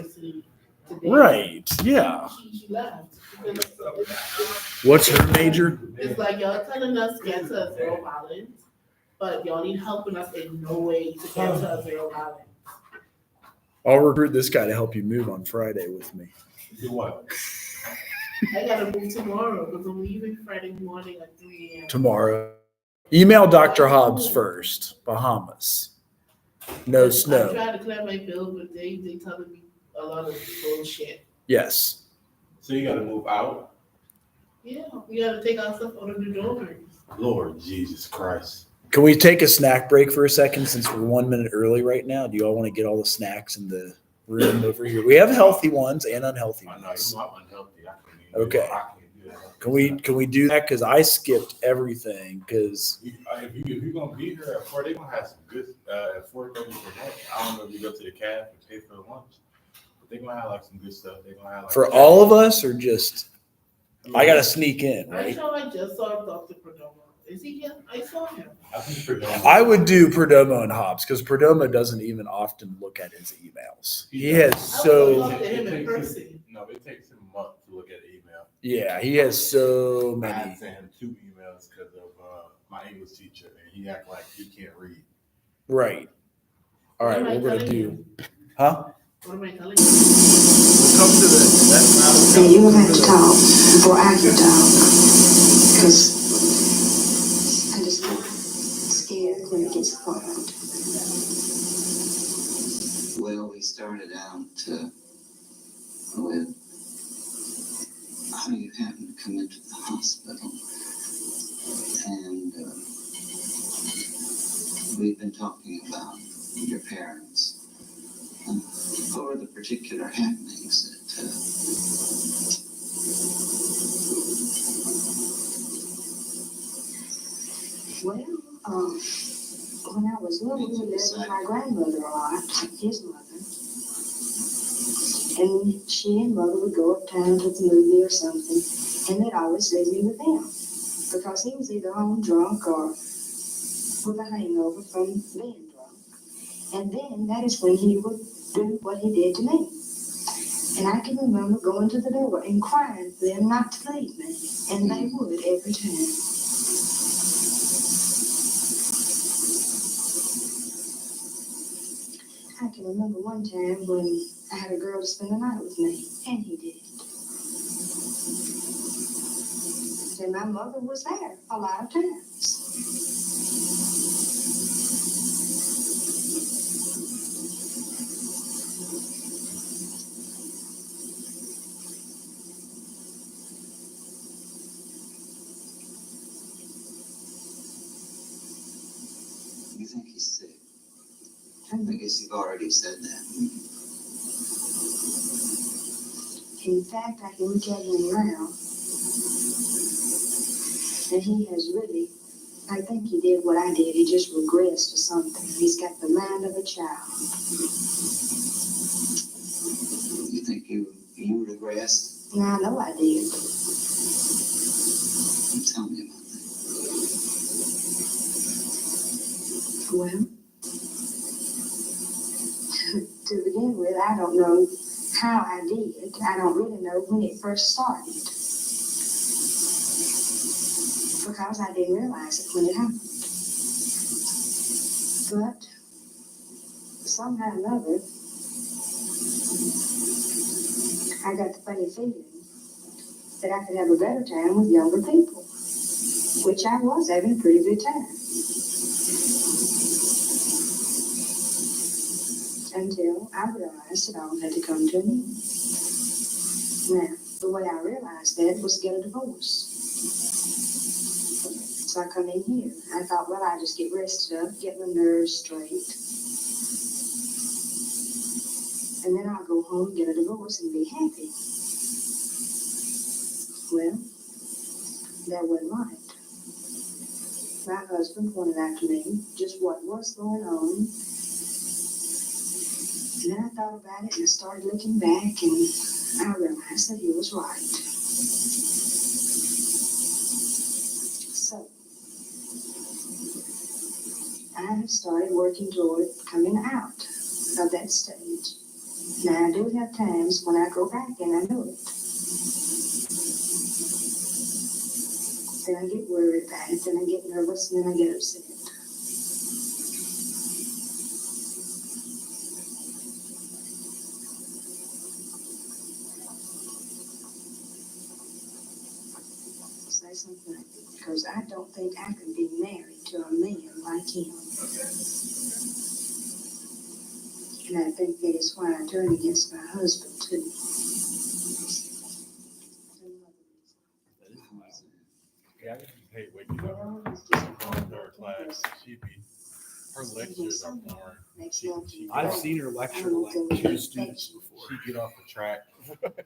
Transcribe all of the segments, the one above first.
university today. Right. Yeah. She left. What's her major? It's like y'all telling us get to zero violence, but y'all need helping us in no way to get to zero violence. I'll recruit this guy to help you move on Friday with me. Do what? I gotta move tomorrow because I'm leaving Friday morning at 3 a.m. Tomorrow. Email Dr. Hobbs first. Bahamas. No I snow. tried to clear my bill, but they telling me a lot of bullshit. Yes. So you gotta move out? Yeah, we gotta take our stuff out of the doors. Lord Jesus Christ. Can we take a snack break for a second since we're 1 minute early right now? Do you all want to get all the snacks in the room over here? We have healthy ones and unhealthy I know, ones. you know I'm unhealthy. Okay. I can't do that. Can we do that? Because I skipped everything because If you're gonna be here at 4, they're gonna have some good at 4:30 for lunch. I don't know if you go to the caf and pay for the lunch, but they're gonna have like some good stuff. They're gonna have like for all of us or just I gotta sneak in, I right? know I just saw Dr. Perdomo. Is he here? I saw him. I think Perdomo. I would do Perdomo and Hobbs because Perdomo doesn't even often look at his emails. He has I would so talk to him in person. No, it takes him a month to look at the email. yeah, he has so I many. had sent him 2 emails because of my English teacher, and he act like he can't read. Right. All right, What am I we're gonna telling do, you? huh? What am I telling you? We'll come to the that's Now you will have to talk before I can talk, because I just get scared when it gets quiet. Well, we started out with how you happened to come into the hospital, and we've been talking about your parents or the particular happenings that Well, when I was little, we lived with my grandmother a lot, his mother. And she and mother would go uptown to the movie or something, and they'd always leave me with him, because he was either home drunk or with a hangover from being drunk. And then that is when he would do what he did to me. And I can remember going to the door and crying for them not to leave me, and they would every time. I can remember one time when I had a girl to spend the night with me, and he did. And my mother was there a lot of times. you think he's sick. I guess you've already said that. In fact, I can look at him now, and he has really, I think he did what I did. He just regressed to something. He's got the mind of a child. You think you regressed? Now, I know I did. Tell me about that. Well, to begin with, I don't know how I did. I don't really know when it first started, because I didn't realize it when it happened. But somehow or another, I got the funny feeling that I could have a better time with younger people, which I was having a pretty good time. Until I realized it all had to come to an end. Now, the way I realized that was get a divorce. So I come in here. I thought, well, I just get rested up, get my nerves straight. And then I'll go home, get a divorce, and be happy. Well, that wasn't right. My husband pointed out to me just what was going on. And then I thought about it and I started looking back, and I realized that he was right. So, I have started working toward coming out of that stage. Now, I do have times when I go back and I know it. Then I get worried about it, then I get nervous, and then I get upset. Say something like that, because I don't think I could be married to a man like him. And I think that is why I turned against my husband, too. Yeah, I just hate waking up going to her class. Her lectures are boring. I've seen her lecture to like 2 students before. She get off the track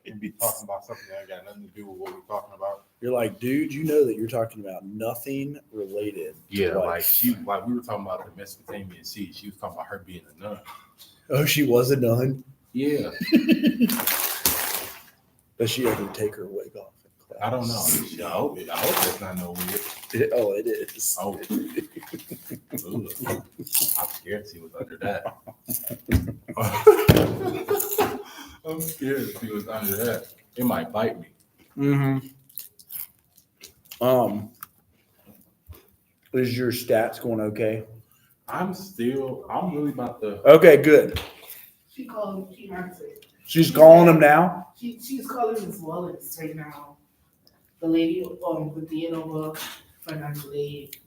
and be talking about something that ain't got nothing to do with what we're talking about. You're like, dude, you know that you're talking about nothing related. to Yeah, life. like we were talking about the Mesopotamian Sea. She was talking about her being a nun. Oh, she was a nun. Yeah, Does she ever take her wig off in class? I don't know. I hope that's not no weird. Oh, it is. Oh, ooh. I'm scared she was under that. I'm scared she was under that. It might bite me. Mm-hmm. Is your stats going okay? I'm really about to. Okay, good. She called, she answered. She's calling him now? She's calling Miss Wallace right now. The lady, the dean over financial aid.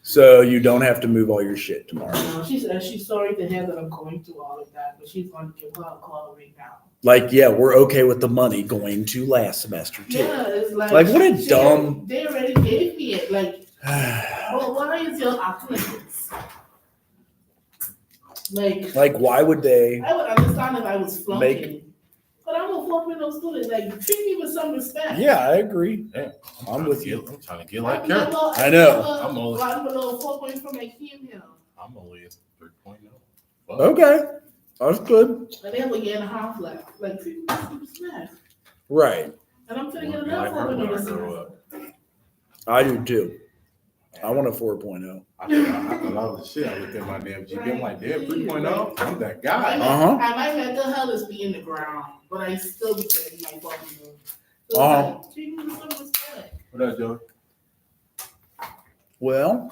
So you don't have to move all your shit tomorrow. She said she's sorry to hear that I'm going through all of that, but she's going to give her a call right now. Like, yeah, we're okay with the money going to last semester too. Yeah, it's like. Like, what a dumb- They already gave me it, like, well, why is your acting like this? Like, why would they? I would understand if I was flunking, but I'm a 4.0 student, like, treat me with some respect. Yeah, I agree. Yeah, I'm with you. I'm trying to get like her. I know. I'm only- I'm below 4 points from my team here. I'm only a 3.0. Fuck. Okay, that's good. And they have a year and a half left, like, treat me with some respect. Right, And I'm gonna Wanna get be another like her when I 4.0 grow semester. up. I do too. I want a 4.0. I thought I was the shit. I looked at my damn GP. I'm like, damn, 3.0. I'm that guy. Uh-huh. My mental health is being the ground, but I still be getting my 4.0. So Uh-huh. it's like, treat me with some respect. What up, Joey? Well,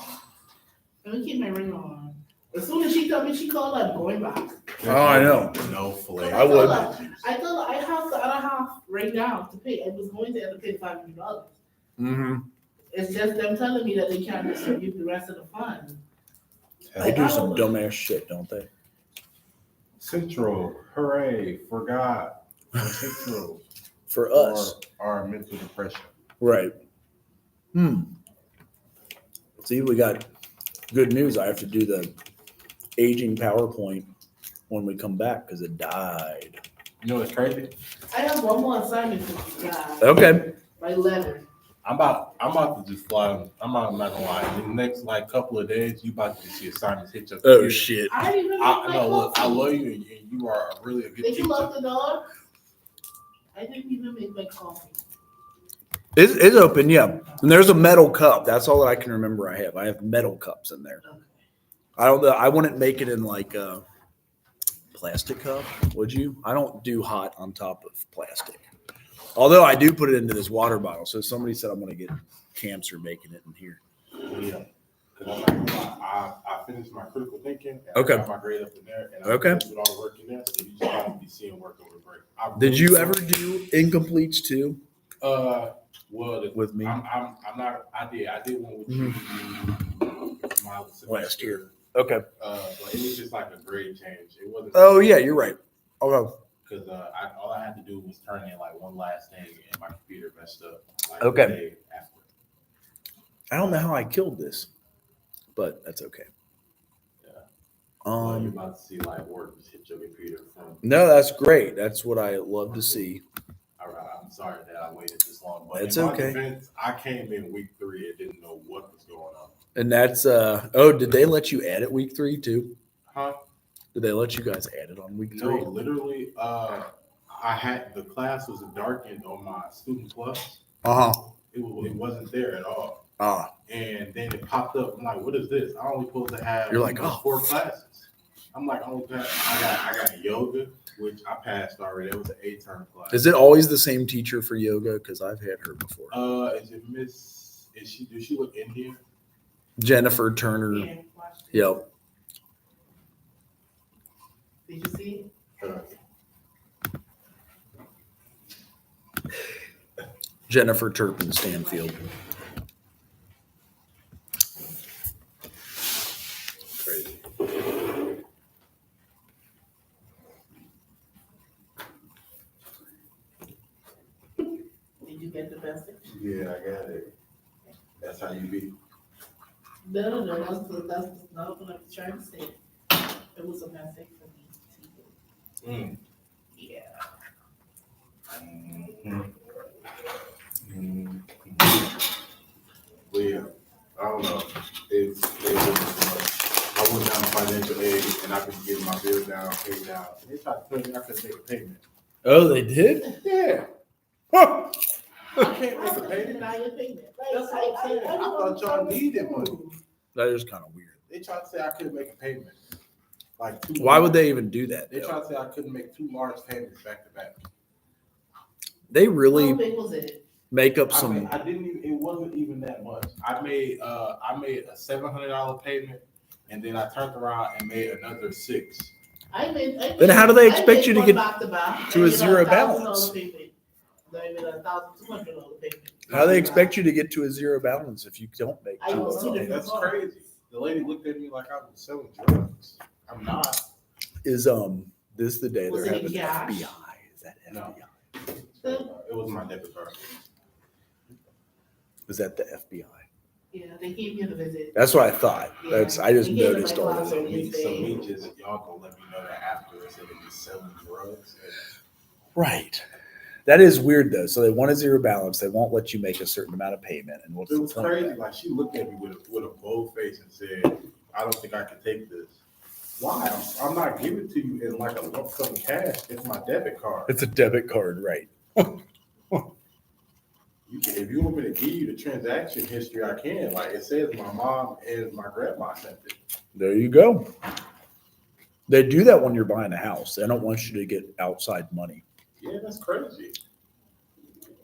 Let me keep my ring on. As soon as she told me she called, I'm going back. Oh, I know. No flair. I would. I told her I have the other half right now to pay. I was going to have to pay $500. mm-hmm. It's just them telling me that they can't distribute the rest of the funds. They do some dumbass shit, don't they? Central, hooray, for God. For Central. For us, Our mental depression. right? See, we got good news. I have to do the aging PowerPoint when we come back because it died. You know what's crazy? I have one more assignment for you guys Okay. by 11. I'm about to just fly. I'm not gonna lie. In the next like couple of days, you about to see assignments hit your Oh computer. shit. I didn't even I make my know. Look, I coffee. love you, and you are really a good Did you teacher. lock the door? I didn't even make my coffee. It's open, yeah. And there's a metal cup. That's all that I can remember. I have metal cups in there. Okay. I don't know. I wouldn't make it in like a plastic cup, would you? I don't do hot on top of plastic. Although I do put it into this water bottle. So somebody said I'm going to get cancer making it in here. Yeah. 'Cause I'm not gonna lie, I finished my critical thinking. And Okay. I got my grade up in there, and I Okay. finished with all the work in there. So you just got to be seeing work over break. Did you ever do incompletes too Well, with me? I'm not. I did one with you my semester. Last year. Okay. But it was just like a grade change. It wasn't. Oh yeah, you're right. Okay. Because all I had to do was turn in like one last thing, and my computer messed up. Like, Okay. the day after. I don't know how I killed this, but that's okay. Yeah. Well, you're Um, about to see like work just hit your computer from. no, that's great. That's what I love to see. All right, I'm sorry that I waited this long, but That's in my okay. defense, I came in week 3 and didn't know what was going on. And that's oh, did they let you add it week 3 too? Huh? Did they let you guys add it on week 3? No, literally, I had the class was darkened on my Student Plus. Uh-huh. It wasn't there at all. Ah, And then it popped up. I'm like, what is this? I only supposed to have You're like, oh. 4 classes. I'm like, I got yoga, which I passed already. It was an 8-term class. Is it always the same teacher for yoga? Because I've had her before. Is it Miss? Does she look Indian? Jennifer Turner. Yeah, watch this. Yep. Did you see it? Jennifer Turpin Stanfield. Crazy. Did you get the message? Yeah, I got it. That's how you be. No, that's not what I'm trying to say. It was a message for me to you. Mm. Yeah. Well, yeah, I don't know. I went down to financial aid and I've been getting my bill down, paid down. They tried to tell me I couldn't make a payment. Oh, they did? Yeah, Huh. I can't make a How payment. deny your payment? That's what I'm saying. I thought y'all needed money. That is kind of weird. They tried to say I couldn't make a payment. Like two. Why would they even do that? They though? tried to say I couldn't make 2 large payments back to back. They How really big was it? make up I some. didn't even. It wasn't even that much. I made a $700 payment, and then I turned around and made another 6. Then how do they expect you to get back to back to a zero balance? $1,000 payment. They made $1,200 payment. How do they expect you to get to a zero balance if you don't make I two was of two them? different That's cars. crazy. The lady looked at me like I was selling drugs. I'm not. Is this the day Was they're it having cash? FBI? Is that No. FBI? It was my debit card. Is that the FBI? Yeah, they came here to visit. That's what I thought. Yeah. That's I just They gave noticed them, all like, of lots it. of- Me just y'all gonna let me know that after they said they was selling drugs. Right. That is weird though. So they want a zero balance. They won't let you make a certain amount of payment. And what's It the was point of crazy. that? Like she looked at me with a bold face and said, "I don't think I can take this." Why? I'm not giving to you in like a lump sum cash. It's my debit card. It's a debit card, right? If you want me to give you the transaction history, I can. Like it says, my mom and my grandma sent it. There you go. They do that when you're buying a house. They don't want you to get outside money. Yeah, that's crazy.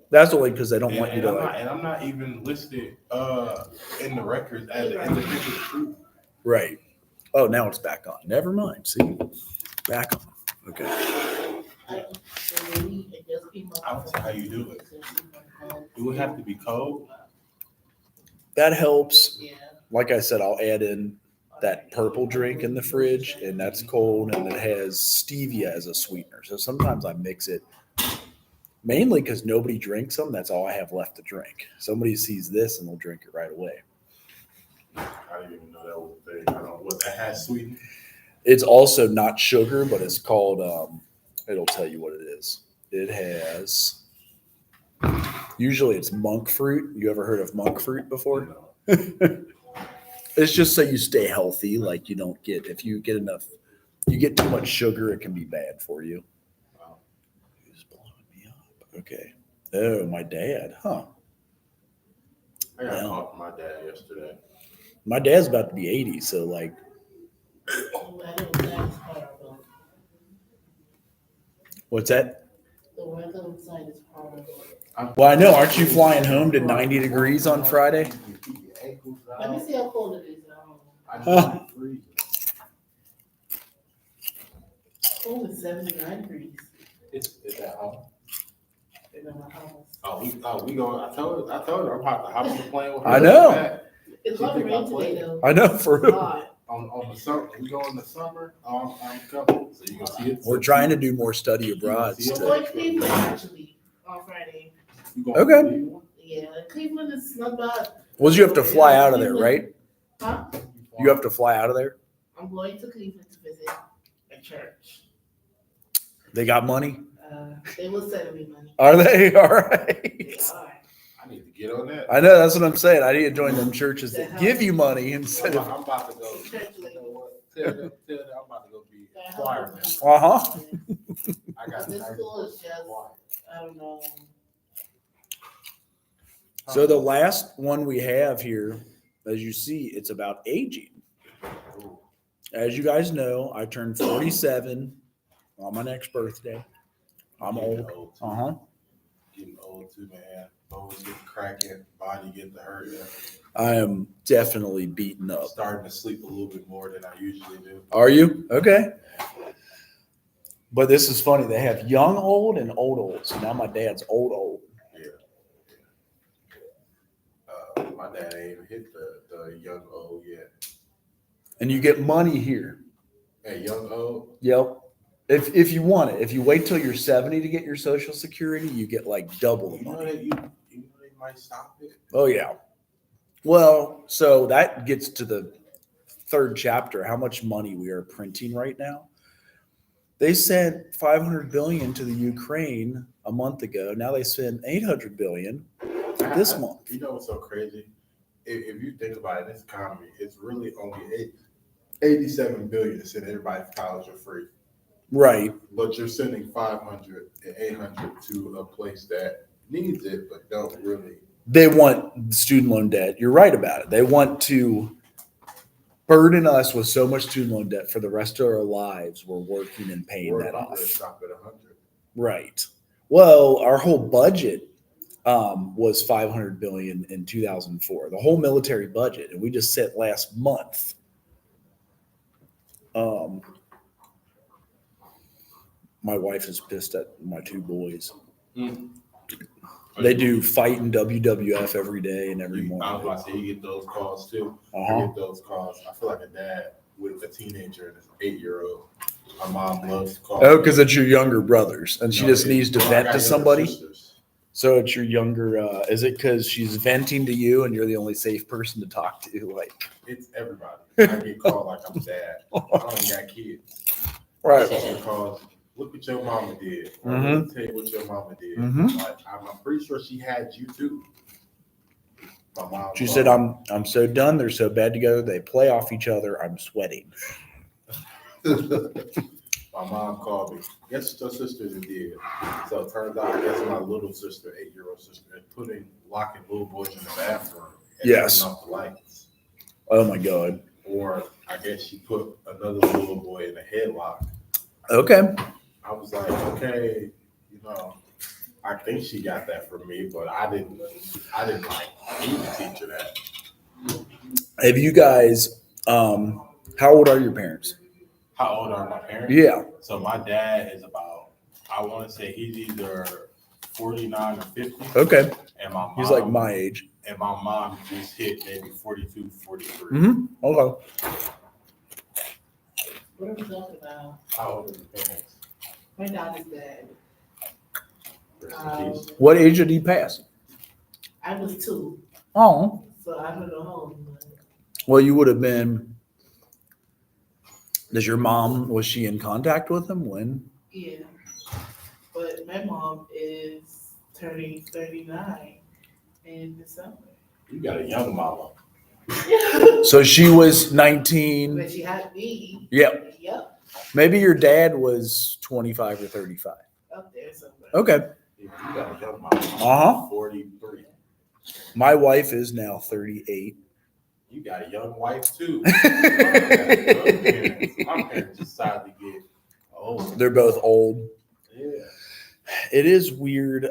That's only because they don't want you to like. I'm not even listed in the records as an individual truth. Right. Oh, now it's back on. Never mind. See, back on. Okay. I don't see how you do it. Do it have to be cold? That helps. Yeah. Like I said, I'll add in that purple drink in the fridge, and that's cold, and it has stevia as a sweetener. So sometimes I mix it, mainly because nobody drinks them. That's all I have left to drink. Somebody sees this and they'll drink it right away. I didn't even know that was a thing. I don't know what that has sweetened. It's also not sugar, but it's called. It'll tell you what it is. It has. Usually it's monk fruit. You ever heard of monk fruit before? No. It's just so you stay healthy. Like you don't get, if you get enough, you get too much sugar, it can be bad for you. Wow. Who's blowing me up? Okay. Oh, my dad. Huh. I got a Yeah. call from my dad yesterday. My dad's about to be 80. So like, what's that? The weather outside is horrible. Well, I know. Aren't you flying home to 90 degrees on Friday? Let me see how cold it is. Huh. Oh, it's 79 degrees It's at home. in my house. We going. I told her I'm about to hop on the plane with her. I know. Back. It's She going to think I'm rain today, playing. though. I know for It's real. hot. On the summer, we go in the summer. I'm coming, so you gonna see it. We're trying to do more study abroad. We're To, going to Cleveland, actually, on Friday. You gonna Okay. Cleveland? Yeah, Cleveland is not bad. well, you have to fly out of there, right? Huh? You have to fly out of there. I'm going to Cleveland to visit a church. They got money. They will send me money. Are they? All They right. are. I need to get on that. I know. That's what I'm saying. I need to join them churches that give you money instead of. I'm about to go. Church lady. You know what? Tell them I'm about to go be a They're choir helping member. me. Uh-huh. I got This school is just, I don't know. So the last one we have here, as you see, it's about aging. As you guys know, I turned 47 on my next birthday. I'm Getting old. too. Getting old too, man. Bones get cracking, body get to hurting. I am definitely beaten up. Starting to sleep a little bit more than I usually do. Are you? Okay. But this is funny. They have young old and old. So now my dad's old. Yeah. My dad ain't even hit the young old yet. And you get money here. Hey, young old? Yep. If you want it. If you wait till you're 70 to get your Social Security, you get like double the You know money. that you know they might stop it? Oh, yeah. Well, so that gets to the third chapter, how much money we are printing right now. They sent 500 billion to the Ukraine a month ago. Now they send 800 billion this month. You know what's so crazy? If you think about it, this economy, it's really only 87 billion to send everybody to college for free. Right. But you're sending 500 and 800 to a place that needs it, but don't really. They want student loan debt. You're right about it. They want to burden us with so much student loan debt for the rest of our lives. We're working and paying that off. Stop at 100. Right. Well, our whole budget was 500 billion in 2004. The whole military budget, and we just set last month. My wife is pissed at my two boys. They do fight in WWF every day and every I was morning. about to say, you get those calls too. Uh-huh. I get those calls. I feel like a dad with a teenager and an 8-year-old. My mom loves to call. Oh, because it's your younger brothers, and she No, just it- needs to well, I vent got to younger somebody. sisters. So it's your younger. Is it because she's venting to you, and you're the only safe person to talk to? Like, It's everybody. I get called like I'm dad. I don't got kids. My sister calls. Look what your mama did. Or Mhm. Let me tell you what your mama did. Mhm. Like, I'm pretty sure she had you too. My mom. She called. said, "I'm so done. They're so bad together. They play off each other. I'm sweating." My mom called me. Guess what your sisters did? So it turns out, I guess my little sister, 8-year-old sister, is locking little boys in the bathroom and Yes. turning off the lights. Oh my god. Or I guess she put another little boy in a headlock. Okay. I was like, okay, I think she got that from me, but I didn't like need to teach her that. Have you guys? How old are your parents? How old are my parents? Yeah. So my dad is about, I want to say he's either 49 or 50. Okay. And my mom, He's like my age. And my mom just hit maybe 42, 43. Mm-hmm. Okay. What are we talking about? How old are your parents? My dad is dead. Rest in peace. What age did he pass? I was 2, Oh. so I don't know. Well, you would have been. Does your mom, was she in contact with him when? Yeah, but my mom is turning 39 in December. You got a young mama. So she was 19. But she had me. Yep. Yep, Maybe your dad was 25 or 35. up there somewhere. Okay. You got a young mama. Uh-huh. 43. My wife is now 38. You got a young wife too. My parents decided to get old. They're both old. Yeah. It is weird.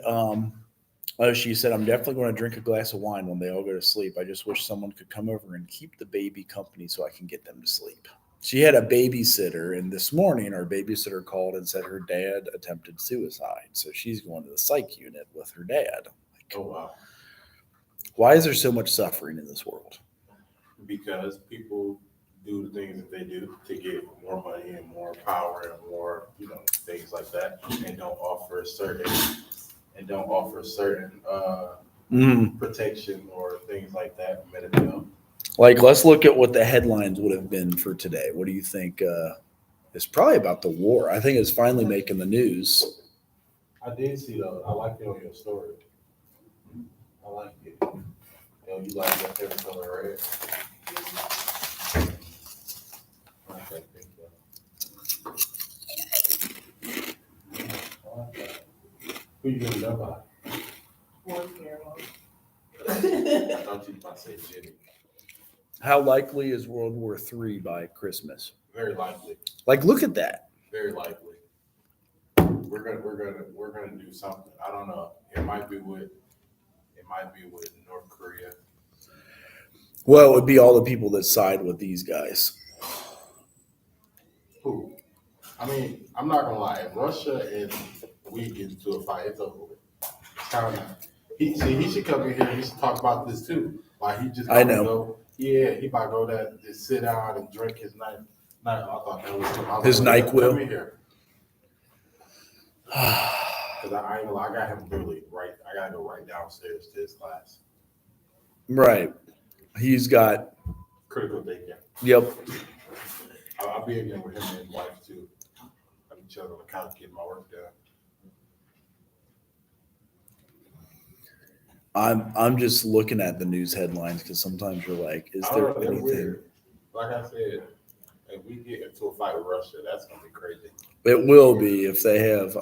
She said, I'm definitely going to drink a glass of wine when they all go to sleep. I just wish someone could come over and keep the baby company so I can get them to sleep. She had a babysitter, and this morning our babysitter called and said her dad attempted suicide. So she's going to the psych unit with her dad. Like, Oh, wow. why is there so much suffering in this world? Because people do the things that they do to get more money and more power and more, things like that, and don't offer certain protection or things like that, medical. Like, let's look at what the headlines would have been for today. What do you think? It's probably about the war. I think it's finally making the news. I did see those. I like it on your story. I like it. You like your favorite color red? Okay, thank you. I like that. Who you gonna know by? Fourth grandma. I thought you were about to say Jenny. How likely is World War III by Christmas? Very likely. Like, look at that. Very likely. we're gonna do something. I don't know. It might be with North Korea. Well, it would be all the people that side with these guys. Who? I mean, I'm not gonna lie. If Russia and we get into a fight, it's over with. China. He should come in here. He should talk about this too. Like he just. I know. Go, yeah, he might go there, just sit down and drink his night. I thought that was him. I was His like, NyQuil. Come in here. Cause I ain't gonna lie, I got him literally right. I gotta go right downstairs to his class. Right. He's got. Critical thinking. Yep. I'll be in there with him and his wife too. I'm each other on the couch getting my work done. I'm just looking at the news headlines because sometimes you're like, is I there don't know, they're anything? weird. Like I said, if we get into a fight with Russia, that's gonna be crazy. It will be if they have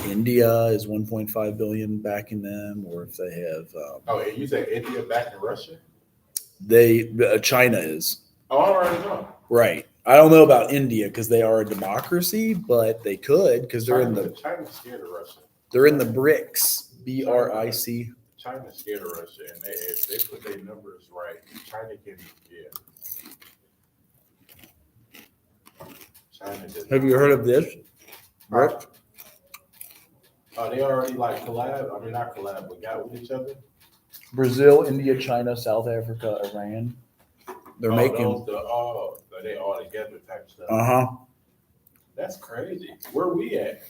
India is 1.5 billion backing them, or if they have Oh, and you say India back in Russia? China is Oh, I already know. right. I don't know about India because they are a democracy, but they could because China's scared of Russia. they're in the BRICS, BRIC. China's scared of Russia, and if they put their numbers right, China can, China does Have you heard of this? Right. They already like collab. I mean, not collab, but got with each other. Brazil, India, China, South Africa, Iran. They're making. They all together type stuff. Uh-huh. That's crazy. Where we at?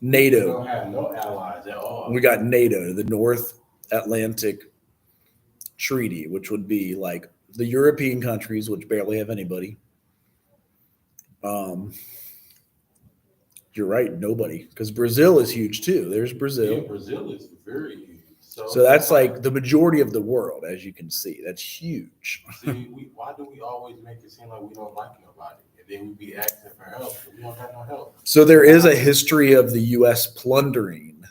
We NATO. don't have no allies at all. We got NATO, the North Atlantic Treaty, which would be like the European countries, which barely have anybody. You're right, nobody, because Brazil is huge too. There's Yeah, Brazil. Brazil is very huge. So that's like the majority of the world, as you can see. That's huge. See, why do we always make it seem like we don't like nobody? And then we be asking for help, but we don't have no help. So there is a history of the U.S. plundering,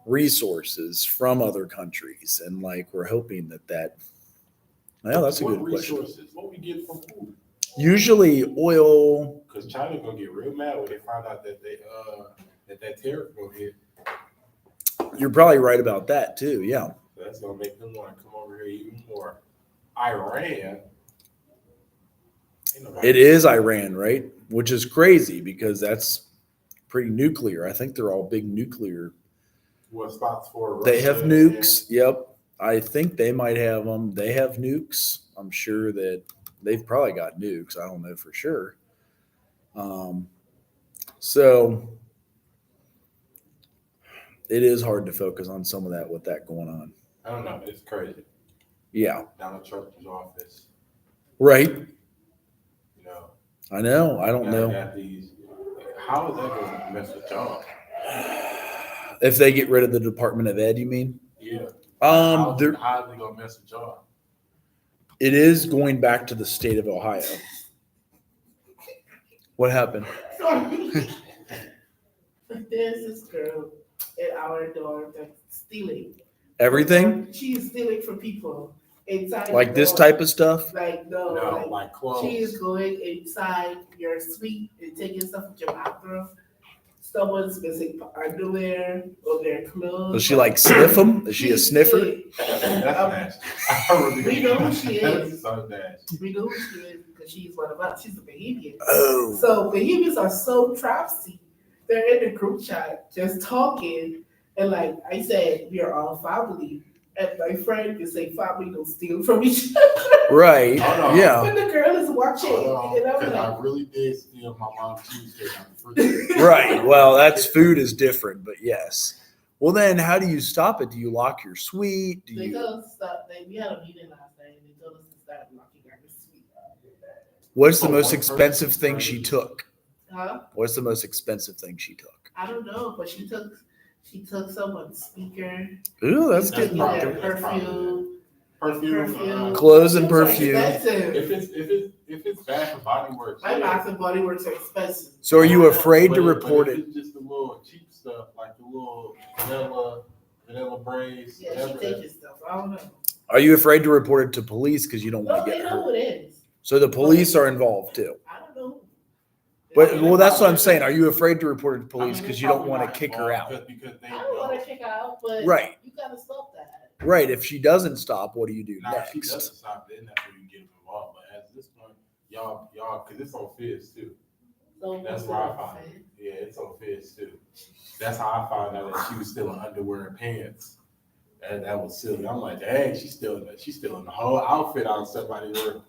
resources from other countries, and like we're hoping that. Well, that's a What good question. resources? What we get from who? Usually oil. Because China gonna get real mad when they find out that that tariff gonna hit. You're probably right about that too. Yeah. So that's gonna make them want to come over here even more. Iran. Ain't nobody- It is Iran, right? Which is crazy because that's pretty nuclear. I think they're all big nuclear. What spots for? They have Russia nukes. Yep. I think they might have them. They have nukes. I'm sure that they've probably got nukes. I don't know for sure. So it is hard to focus on some of that with that going on. I don't know. It's crazy. Yeah. Donald Trump's office. Right. You know. I know. I don't know. Got these. How is that gonna mess with y'all? If they get rid of the Department of Ed, you mean? Yeah. How How is it gonna mess with y'all? it is going back to the state of Ohio. What happened? There's this girl at our door that's stealing. Everything? She's stealing from people inside. Like the this door. type of stuff? Like No, like clothes. she is going inside your suite and taking stuff from your bathroom. Someone's missing underwear or their clothes. Does she like sniff them? Is she a She's sniffer? stealing. That's nasty. I really We know who she That's is. so nasty. We know who she is because she's one of us. She's a Bahamian. Oh. So Bahamians are so trapsy. They're in the group chat just talking. And like I said, we are all family. And my friend can say family don't steal from each other. Right. Oh, no. Yeah. When the girl is watching, and I'm Because I like, really did steal my mom's cheesecake out of the refrigerator. Right. Well, that's food is different, but yes. Well, then how do you stop it? Do you lock your suite? Do they you? told us to stop. We had a meeting last night and they told us to start locking our suite. What's the Oh, most one expensive person, thing right? she took? Huh? What's the most expensive thing she took? I don't know, but she took someone's speaker, Ooh, that's That's getting probably- their perfume. Perfume. Clothes and It's perfume. expensive. If it's Bath and Body Works. My yeah. Bath and Body Works are expensive. So are you afraid But to if- report but if it? It's just the little cheap stuff, like the little vanilla braids. Yeah, she whatever. taking stuff. I don't know. Are you afraid to report it to police because you don't No, want to they get know hurt? who it is. So the police are involved too. I don't know. But well, that's what I'm saying. Are you afraid to report it to police because you don't probably want to not kick her involved out? Because they I don't want know. to kick her out, but Right. you gotta stop that. Right. If she doesn't stop, what do you do Now, if she doesn't next? stop, then that's where you get involved. But at this point, y'all, because it's on Fizz too. So That's what's where I the found thing? it. Yeah, it's on Fizz too. That's how I found out that she was still in underwear and pants. And that was silly. I'm like, dang, she's still in the whole outfit on somebody's room.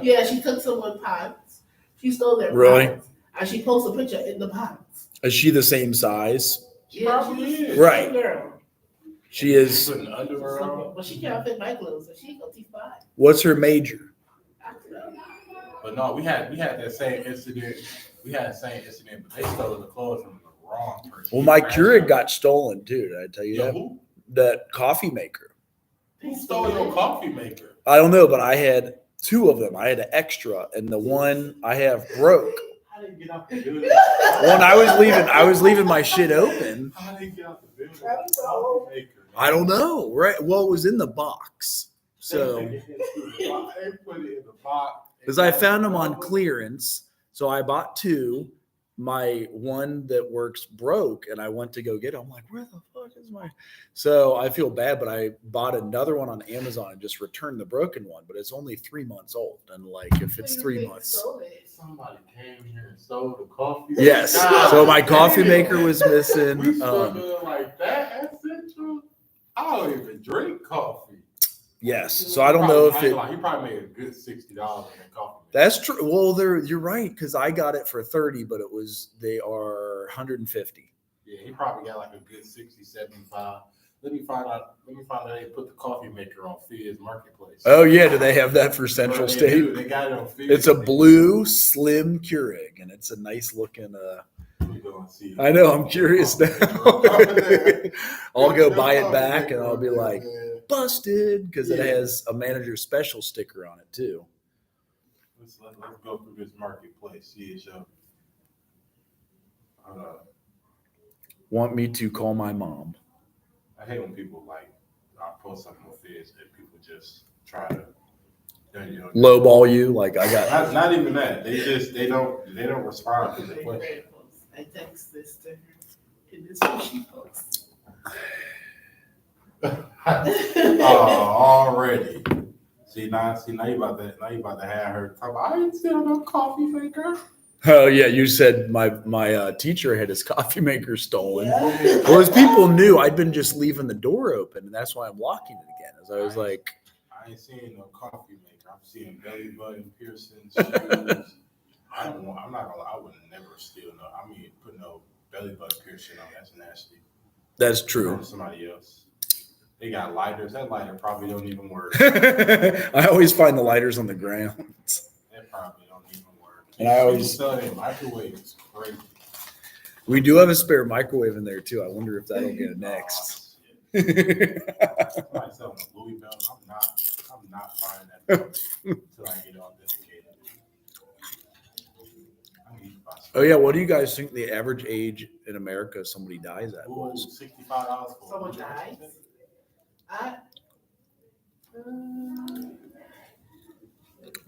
Yeah, she took someone's pants. She stole their Really? pants. And she posted a picture in the pants. Is she the same size? She probably she's is. Right. a girl. She is. Putting underwear on. But she can't fit my clothes, so she go T5. What's her major? I don't know. But no, we had that same incident. We had the same incident, but they stole the clothes from the wrong person. Well, my Keurig got stolen too. Did I tell you Yo, that? who That coffee maker. stole your coffee maker? I don't know, but I had two of them. I had an extra, and the one I have broke. How did you get out the building? When I was leaving my shit open. How did you get out the building? I don't know. Coffee maker. I don't know, right? Well, it was in the box. So, They put it in the box. because I found them on clearance, so I bought two. My one that works broke, and I went to go get it. I'm like, where the fuck is my? So I feel bad, but I bought another one on Amazon and just returned the broken one. But it's only 3 months old, and like if it's 3 months, Somebody came here and stole the coffee. yes. God So my coffee damn. maker was missing. We struggling like that at Central. I don't even drink coffee. Yes. So I don't know if it. He probably made a good $60 in that coffee. That's true. Well, you're right because I got it for 30, but they are 150. Yeah, he probably got like a good 60, 75. Let me find out they put the coffee maker on Fizz Marketplace. Oh yeah, do they have that for Central Bro, they State? do. They got it on Fizz. It's a blue slim Keurig, and it's a nice looking. We gonna see. I know. I'm curious now. I'll go buy it back, and I'll be like, busted, because it has a manager special sticker on it too. Let's go through this marketplace. See it, show. Want me to call my mom? I hate when people like I post something on Fizz and people just try to, Lowball you? Like I got. Not even that. They don't respond to the question. I text this to her. And this is what she posts. Already. See now you about to have her talk about, I didn't steal no coffee maker. Oh yeah, you said my teacher had his coffee maker stolen. Yeah. Well, as people knew, I'd been just leaving the door open, and that's why I'm locking it again. As I was like, I ain't seeing no coffee maker. I'm seeing belly button piercings, shoes. I'm not gonna lie, I would never steal put no belly button piercing on. That's nasty. that's true. From somebody else. They got lighters. That lighter probably don't even work. I always find the lighters on the ground. That probably don't even work. And I always- People selling microwaves. Crazy. We do have a spare microwave in there too. I wonder if that'll get it next. Oh, shit. Somebody selling a Louis belt. I'm not buying that until I get authenticated. I need to buy some. Oh yeah, what do you guys think the average age in America somebody dies at Ooh, was? $65 for Someone dies.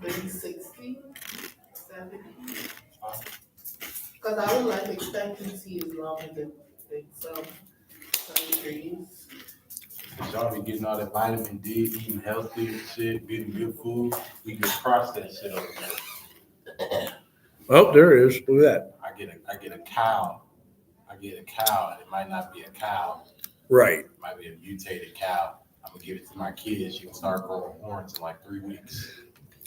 Maybe 60, 70. Because our life expectancy is longer than some countries. Y'all be getting all that vitamin D, eating healthy and shit, getting good food. We can process that shit over there. Oh, there it is. Look at that. I get a cow. And it might not be a cow. Right. It might be a mutated cow. I'm gonna give it to my kids. She can start growing horns in like 3 weeks.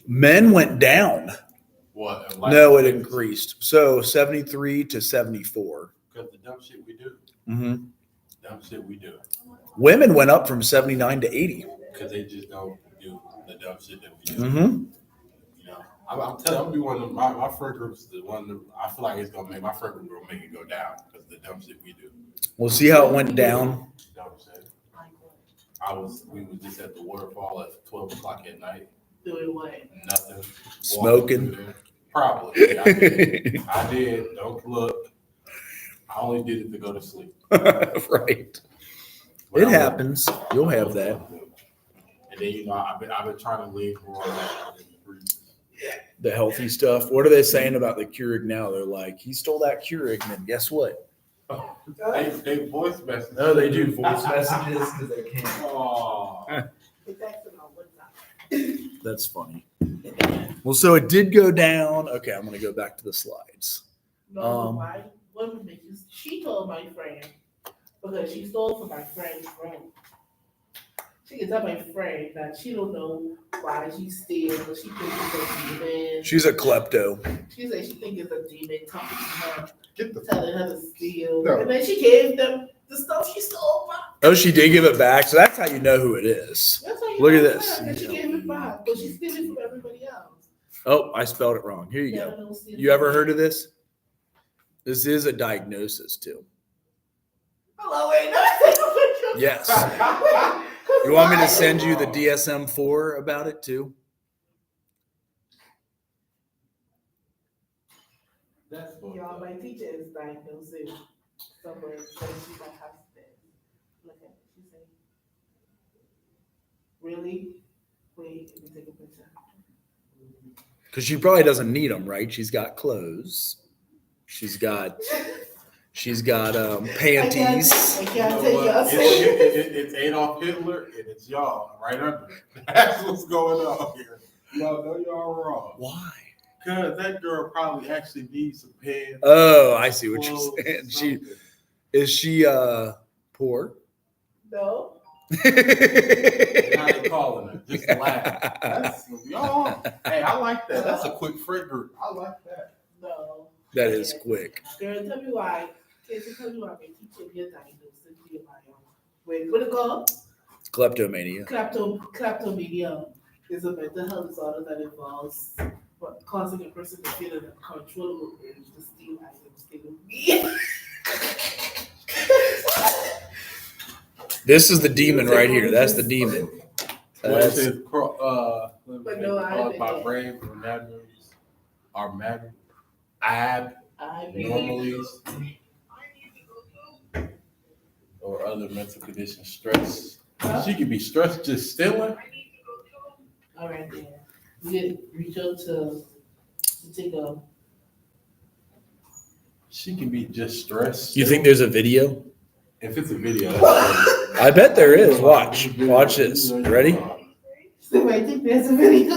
Men went down. What? No, it increased. So 73 to 74. Because the dumb shit we do. Mm-hmm. Dumb shit we do. Women went up from 79 to 80. Because they just don't do the dumb shit that we do. Mm-hmm. You know, I'm telling you, I'm gonna be one of them, my friend group's the one that I feel like it's gonna make my friend group will make it go down because the dumb shit we do. We'll see how it went down. Dumb shit. We was just at the waterfall at 12 o'clock at night. Doing what? Nothing. Smoking. Walking through there. Probably. Yeah, I did. Don't look. I only did it to go to sleep. Right. But It I happens. You'll have that. And then I've been trying to lean more on that. the healthy stuff. What are they saying about the Keurig now? They're like, he stole that Keurig, and then guess what? They voice messages. No, they do voice messages because they can't. Oh. It's actually on WhatsApp. That's funny. Well, so it did go down. Okay, I'm gonna go back to the slides. No, my woman, she told my friend, because she stole from my friend's friend. She can tell my friend that she don't know why she steals. She thinks it's a demon. She's a klepto. She said she thinks it's a demon coming to her, Get the telling her to steal. No. And then she gave them the stuff she stole back. Oh, she did give it back. So that's how you know who it is. That's how you Look at know this. her, and she gave it back, but she's stealing from everybody else. Oh, I spelled it wrong. Here you Never go. know stealing. You ever heard of this? This is a diagnosis too. Hello, wait, no. Yes. You want me to send you the DSM-4 about it too? That's what. Y'all, my teacher is diagnosing somewhere, so she might have to look at it. She said, really? Wait, let me take a picture. Because she probably doesn't need them, right? She's got clothes. She's got panties. I You can't know take what? y'all. It's Adolf Hitler and it's y'all right under it. That's what's going on here. Y'all know y'all wrong. Why? Cause that girl probably actually needs some pants. Oh, I see what you're clothes, saying. something. Is she poor? No. Now they calling her. Just laugh. That's y'all. Hey, I like that. That's a quick friend group. I like that. No. That is quick. Girl, tell me why. Can't you tell me why my teacher get diagnosed with wait, what it called? Kleptomania. Kleptomania is a mental health disorder that involves causing a person to feel an uncontrollable urge to steal items they don't need. This is the demon right here. That's the demon. What it says, But no, I haven't my yet. brain are matter, abnormalities, or other mental conditions, stress. Huh? She could be stressed just stealing. All right, then. You get reach out to take a. She can be just stressed. You think there's a video? If it's a video, that's I bet there is. Watch this. Ready? So I think there's a video.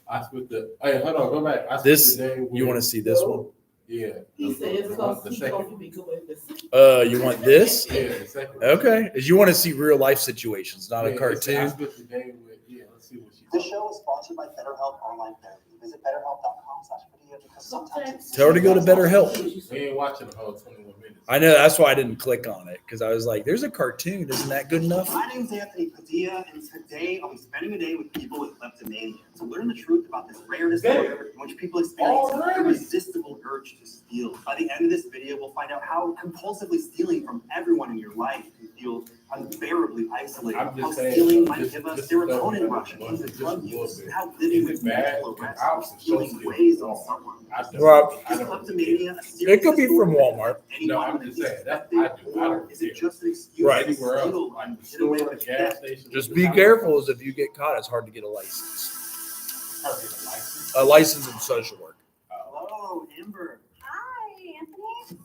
I spent the. Hey, hold on, go back. I spent This- the day with, You want to see this one? Yeah. He said it's called the Sea second. Coffee Maker with the You want this? Yeah, the second. Okay. You want to see real life situations, not a Yeah, I cartoon. spent the day with. Yeah, let's see what she. This show is sponsored by BetterHelp Online Therapy. Visit BetterHelp.com/Padilla because sometimes Tell her to go to BetterHelp. We ain't watching the whole 21 minutes. I know. That's why I didn't click on it because I was like, "There's a cartoon. Isn't that good enough?" my name's Anthony Padilla, and today I'll be spending a day with people with kleptomania to learn the truth about this rare disorder in which people experience an Already? irresistible urge to steal. By the end of this video, we'll find out how compulsively stealing from everyone in your life can feel unbearably isolated. I'm just How saying, stealing might just- give us just serotonin don't- rush and just even a drug little use. bit. And how living Is with it bad? multiple The arrests opposite and stealing shows weighs you. on someone. Well, Is kleptomania a It serious could be from disorder that Walmart. anyone No, I'm can just be saying, that- suspected, I do. I or don't is it care. just an excuse Right. to Anywhere else, steal like and the get away store, the with gas theft? station. Just be careful, as if you get caught, it's hard to get a license. Hard to get a license. A license in social work. Hello, Amber. Hi, Anthony.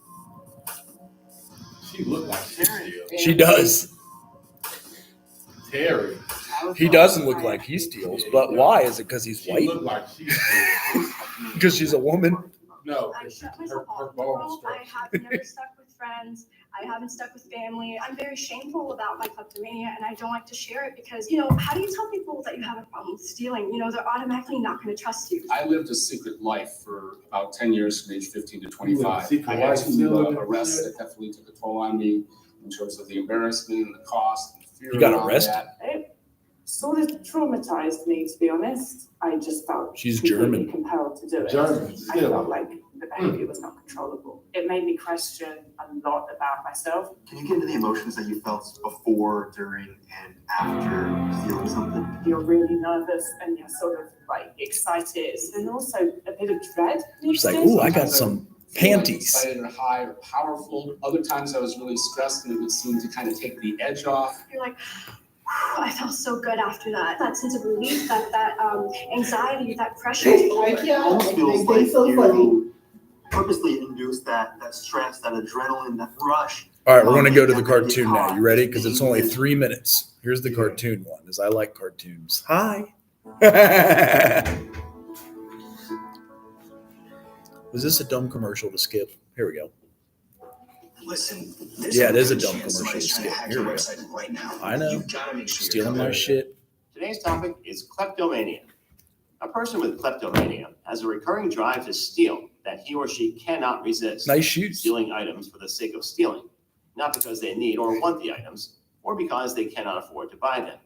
She looked like she steals. She does. Terry. He doesn't look like he steals, but why? Is it because he's She white? looked like she steals. Because she's a woman? No, I it's shut her myself off bone from the world. I structure. have never stuck with friends. I haven't stuck with family. I'm very shameful about my kleptomania, and I don't like to share it because, how do you tell people that you have a problem with stealing? They're automatically not going to trust you. I lived a secret life for about 10 years from age 15 to You lived a 25. secret I had life two still? arrests that definitely took a toll on me in terms of the embarrassment and the cost and the fear. You got around arrested? that. It sort of traumatized me, to be honest. I just felt She's completely German. compelled to do it. German, I still. felt like the behavior was not controllable. It made me question a lot about myself. Can you get into the emotions that you felt before, during, and after stealing something? You're really nervous and you're sort of like excited and also a bit of dread. She's like, mixed in. ooh, I got Sometimes some feel like panties. Excited or high or powerful. Other times I was really stressed and it would seem to kind of take the edge off. You're like, I felt so good after that. That sense of relief, that anxiety, that pressure. I can't. It almost feels They're like so funny. you purposely induced that stress, that adrenaline, that rush. All right, we're going to go to the That you cartoon now. caught. You ready? Because it's only 3 minutes. Here's the cartoon one, as I like cartoons. Hi. Was this a dumb commercial to skip? Here we go. Listen, Yeah, it is a dumb commercial to skip. Here we go. right now. I know. You gotta make sure Stealing my shit. Today's topic is kleptomania. A person with kleptomania has a recurring drive to steal that he or she cannot resist. Nice shoes. Stealing items for the sake of stealing, not because they need or want the items, or because they cannot afford to buy them.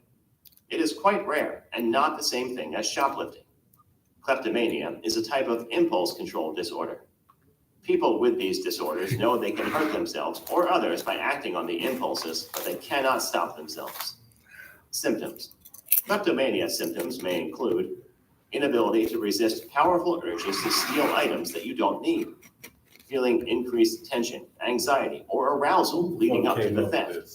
It is quite rare and not the same thing as shoplifting. Kleptomania is a type of impulse control disorder. People with these disorders know they can hurt themselves or others by acting on the impulses, but they cannot stop themselves. Symptoms. Kleptomania symptoms may include inability to resist powerful urges to steal items that you don't need, feeling increased tension, anxiety, or arousal leading up to the theft,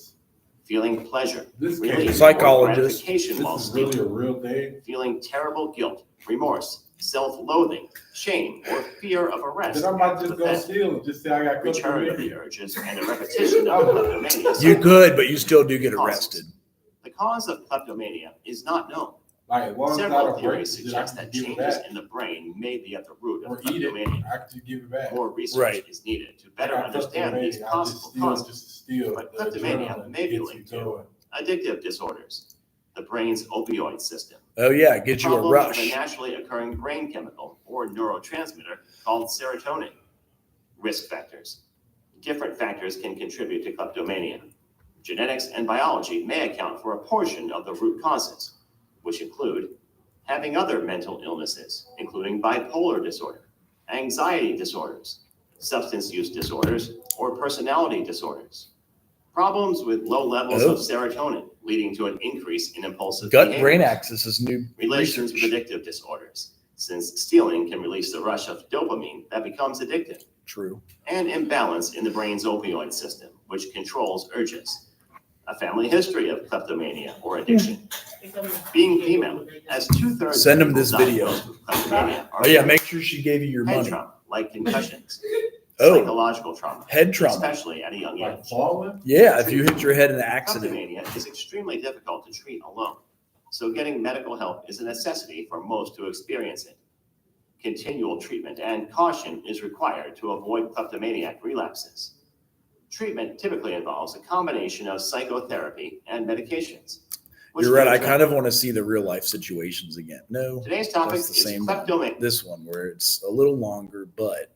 feeling pleasure, relief, or Psychologist. gratification while This is really stealing, a real thing. feeling terrible guilt, remorse, self-loathing, shame, or fear of arrest Then I might after just the go theft, steal and just say I got return of the kleptomania. urges, and a repetition of kleptomania. You could, but you still do get arrested. The cause of kleptomania is not known. Like, as long as it's Several not a break, theories then I suggest can that give it changes back. in the brain may be at the root of Or eat it. kleptomania. I can just give it back. More research Right. is needed to I better got understand these kleptomania, I just possible steal causes. just to steal. But The kleptomania adrenaline may be gets linked you to going. addictive disorders, the brain's opioid system, Oh, yeah, it gets you a problems with a rush. naturally occurring brain chemical or neurotransmitter called serotonin. Risk factors. Different factors can contribute to kleptomania. Genetics and biology may account for a portion of the root causes, which include having other mental illnesses, including bipolar disorder, anxiety disorders, substance use disorders, or personality disorders. Problems with low levels of serotonin, leading to an increase in impulsive Gut-brain behaviors. axis is new Relations with research. addictive disorders, since stealing can release the rush of dopamine that becomes addictive. True. And imbalance in the brain's opioid system, which controls urges. A family history of kleptomania or addiction. Being female, as 2/3 Send of them people this video. diagnosed with kleptomania are Oh, yeah, women. make sure she gave you your Head money. trauma, like concussions, Oh, psychological trauma, head trauma. especially at a young Like age. falling? Yeah, if you hit your head in an accident. Kleptomania is extremely difficult to treat alone, so getting medical help is a necessity for most who experience it. Continual treatment and caution is required to avoid kleptomaniac relapses. Treatment typically involves a combination of psychotherapy and medications. which You're right. may I attract- kind of want to see the real life situations again. No, Today's topic that's the is same one. kleptomania. This one where it's a little longer, but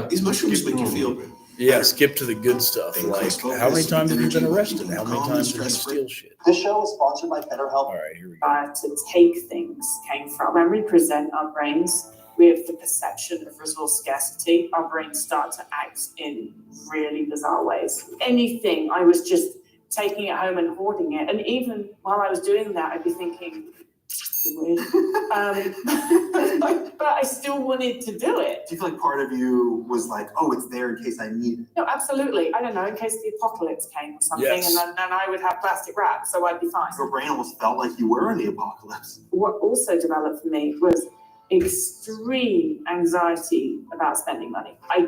These mushrooms make you feel yeah, skip to the good stuff. Like, how many times have you been arrested? How many times did you steal shit? This show is sponsored by BetterHelp. All right, here we go. To take things came from. When we present our brains with the perception of resource scarcity, our brains start to act in really bizarre ways. Anything, I was just taking it home and hoarding it. And even while I was doing that, I'd be thinking, weird. But I still wanted to do it. Do you feel like part of you was like, oh, it's there in case I need it? No, absolutely. I don't know, in case the apocalypse came or something, Yes. and then I would have plastic wrap, so I'd be fine. Your brain almost felt like you were in the apocalypse. What also developed for me was extreme anxiety about spending money. I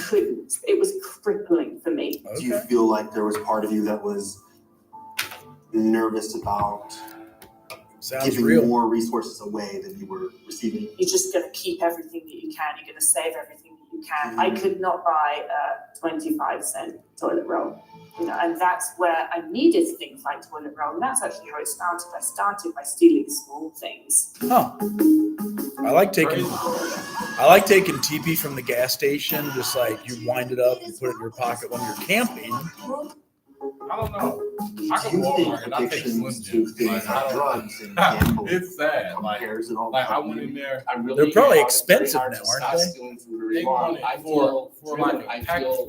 couldn't. It was crippling for me. Do you Okay. feel like there was part of you that was nervous about Sounds giving real. more resources away than you were receiving? You're just going to keep everything that you can. You're going to save everything that you can. I could not buy a 25-cent toilet roll, and that's where I needed things like toilet roll. And that's actually how it started. I started by stealing small things. Huh. I like taking TP from the gas station, just like you wind it up and put it in your pocket when you're camping. I don't know. I Do can you Walmart think and I take Slim addictions to Jims. things Like, I like don't drugs and know. gambling It's sad. Like, compares it all? like I went in there. I really They're probably fought it very expensive hard now, to aren't stop they? stealing from very They long. want it I for feel like I packed feel